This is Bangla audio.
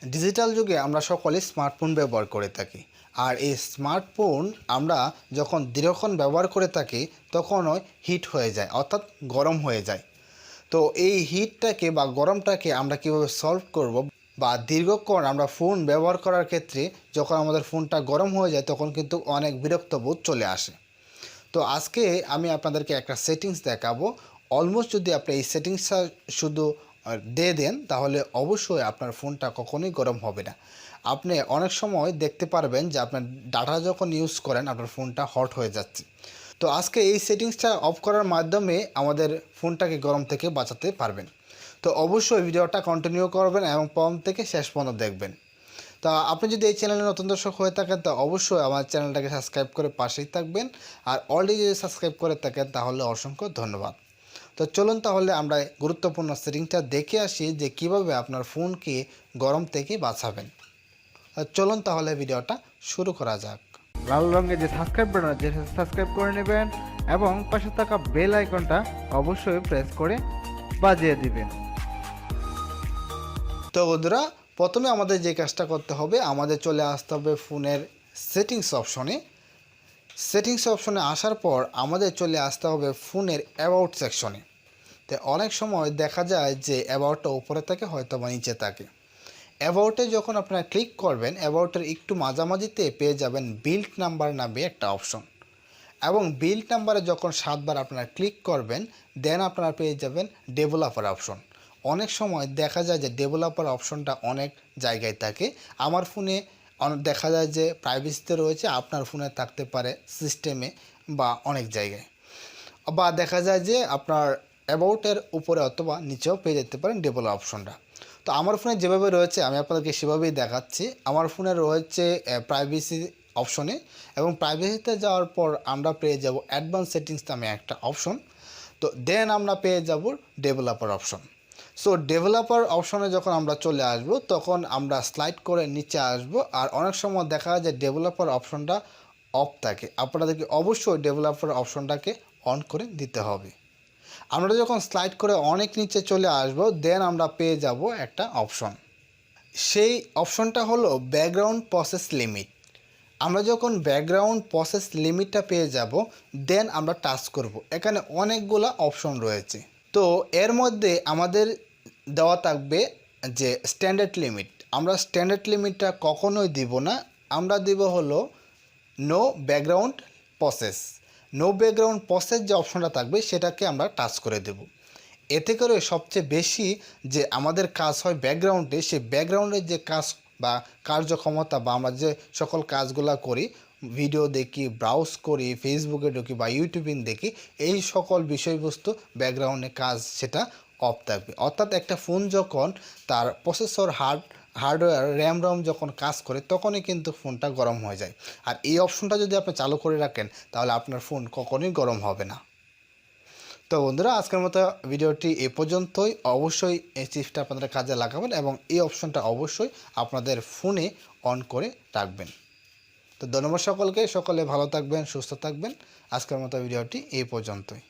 ডিজিটাল যুগে আমরা সকলে স্মার্টফোন ব্যবহার করে থাকি। আর এই স্মার্টফোন আমরা যখন দীর্ঘক্ষণ ব্যবহার করে থাকি তখনই হিট হয়ে যায়, অর্থাৎ গরম হয়ে যায়। তো এই হিটটাকে বা গরমটাকে আমরা কীভাবে সলভ করব, বা দীর্ঘক্ষণ আমরা ফোন ব্যবহার করার ক্ষেত্রে যখন আমাদের ফোনটা গরম হয়ে যায় তখন কিন্তু অনেক বিরক্ত বোধ চলে আসে। তো আজকে আমি আপনাদেরকে একটা সেটিংস দেখাবো। অলমোস্ট যদি আপনি এই সেটিংসটা শুধু দিয়ে দেন তাহলে অবশ্যই আপনার ফোনটা কখনোই গরম হবে না। আপনি অনেক সময় দেখতে পারবেন যে আপনার ডাটা যখন ইউজ করেন আপনার ফোনটা হট হয়ে যাচ্ছে। তো আজকে এই সেটিংসটা অফ করার মাধ্যমে আমাদের ফোনটাকে গরম থেকে বাঁচাতে পারবেন। তো অবশ্যই ভিডিওটা কন্টিনিউ করবেন এবং প্রথম থেকে শেষ পর্যন্ত দেখবেন। তা আপনি যদি এই চ্যানেলে নতুন দর্শক হয়ে থাকেন তো অবশ্যই আমার চ্যানেলটাকে সাবস্ক্রাইব করে পাশেই থাকবেন। আর অলরেডি যদি সাবস্ক্রাইব করে থাকেন তাহলে অসংখ্য ধন্যবাদ। তো চলুন তাহলে আমরা গুরুত্বপূর্ণ সেটিংসটা দেখে আসি যে কিভাবে আপনার ফোনকে গরম থেকে বাঁচাবেন। চলুন তাহলে ভিডিওটা শুরু করা যাক। লাল রঙের যে সাবস্ক্রাইব বাটন আছে সেটা সাবস্ক্রাইব করে নেবেন এবং পাশে থাকা বেল আইকনটা অবশ্যই প্রেস করে বাজিয়ে দিবেন। তো বন্ধুরা, প্রথমে আমাদের যে কাজটা করতে হবে, আমাদের চলে আসতে হবে ফোনের সেটিংস অপশনে। সেটিংস অপশনে আসার পর আমাদের চলে আসতে হবে ফোনের অ্যাবাউট সেকশনে। তো অনেক সময় দেখা যায় যে অ্যাবাউটটা উপরে থাকে হয়তো বা নিচে থাকে। অ্যাবাউটে যখন আপনারা ক্লিক করবেন অ্যাবাউটের একটু মাঝামাঝিতে পেয়ে যাবেন বিল্ড নাম্বার নামে একটা অপশন, এবং বিল্ড নাম্বারে যখন 7 বার আপনারা ক্লিক করবেন দেন আপনারা পেয়ে যাবেন ডেভেলপার অপশন। অনেক সময় দেখা যায় যে ডেভেলপার অপশনটা অনেক জায়গায় থাকে। আমার ফোনে দেখা যায় যে প্রাইভেসিতে রয়েছে, আপনার ফোনে থাকতে পারে সিস্টেমে বা অনেক জায়গায়, বা দেখা যায় যে আপনার অ্যাবাউটের উপরে অথবা নিচেও পেয়ে যেতে পারেন ডেভেলপ অপশনটা। তো আমার ফোনে যেভাবে রয়েছে আমি আপনাদেরকে সেভাবেই দেখাচ্ছি। আমার ফোনে রয়েছে প্রাইভেসি অপশনে, এবং প্রাইভেসিতে যাওয়ার পর আমরা পেয়ে যাব অ্যাডভান্স সেটিংস নামে একটা অপশন। তো দেন আমরা পেয়ে যাব ডেভেলপার অপশন। সো ডেভেলপার অপশনে যখন আমরা চলে আসব তখন আমরা স্লাইড করে নিচে আসব। আর অনেক সময় দেখা যায় যে ডেভেলপার অপশনটা অফ থাকে, আপনাদেরকে অবশ্যই ডেভেলপার অপশনটাকে অন করে দিতে হবে। আমরা যখন স্লাইড করে অনেক নিচে চলে আসব দেন আমরা পেয়ে যাব একটা অপশন। সেই অপশনটা হলো ব্যাকগ্রাউন্ড প্রসেস লিমিট। আমরা যখন ব্যাকগ্রাউন্ড প্রসেস লিমিটটা পেয়ে যাব দেন আমরা টাচ করব। এখানে অনেকগুলো অপশন রয়েছে। তো এর মধ্যে আমাদের দেওয়া থাকবে যে স্ট্যান্ডার্ড লিমিট। আমরা স্ট্যান্ডার্ড লিমিটটা কখনোই দিব না, আমরা দিব হলো no background process. No background process যে অপশনটা থাকবে সেটাকে আমরা টাচ করে দেব। এতে করে সবচেয়ে বেশি যে আমাদের কাজ হয় ব্যাকগ্রাউন্ডে, সেই ব্যাকগ্রাউন্ডের যে কাজ বা কার্যক্ষমতা বা আমরা যে সকল কাজগুলো করি, ভিডিও দেখি, ব্রাউজ করি, ফেসবুকে ঢুকি বা ইউটিউবিং দেখি, এই সকল বিষয়বস্তু ব্যাকগ্রাউন্ডে কাজ সেটা অফ থাকবে। অর্থাৎ একটা ফোন যখন তার প্রসেসর হার্ডওয়্যার র্যাম যখন কাজ করে তখনই কিন্তু ফোনটা গরম হয়ে যায়। আর এই অপশনটা যদি আপনি চালু করে রাখেন তাহলে আপনার ফোন কখনোই গরম হবে না। তো বন্ধুরা, আজকের মতো ভিডিওটি এ পর্যন্তই। অবশ্যই এই টিপসটা আপনাদের কাজে লাগাবেন এবং এই অপশনটা অবশ্যই আপনাদের ফোনে অন করে রাখবেন। তো ধন্যবাদ সকলকে, সকলে ভালো থাকবেন, সুস্থ থাকবেন। আজকের মতো ভিডিওটি এই পর্যন্তই।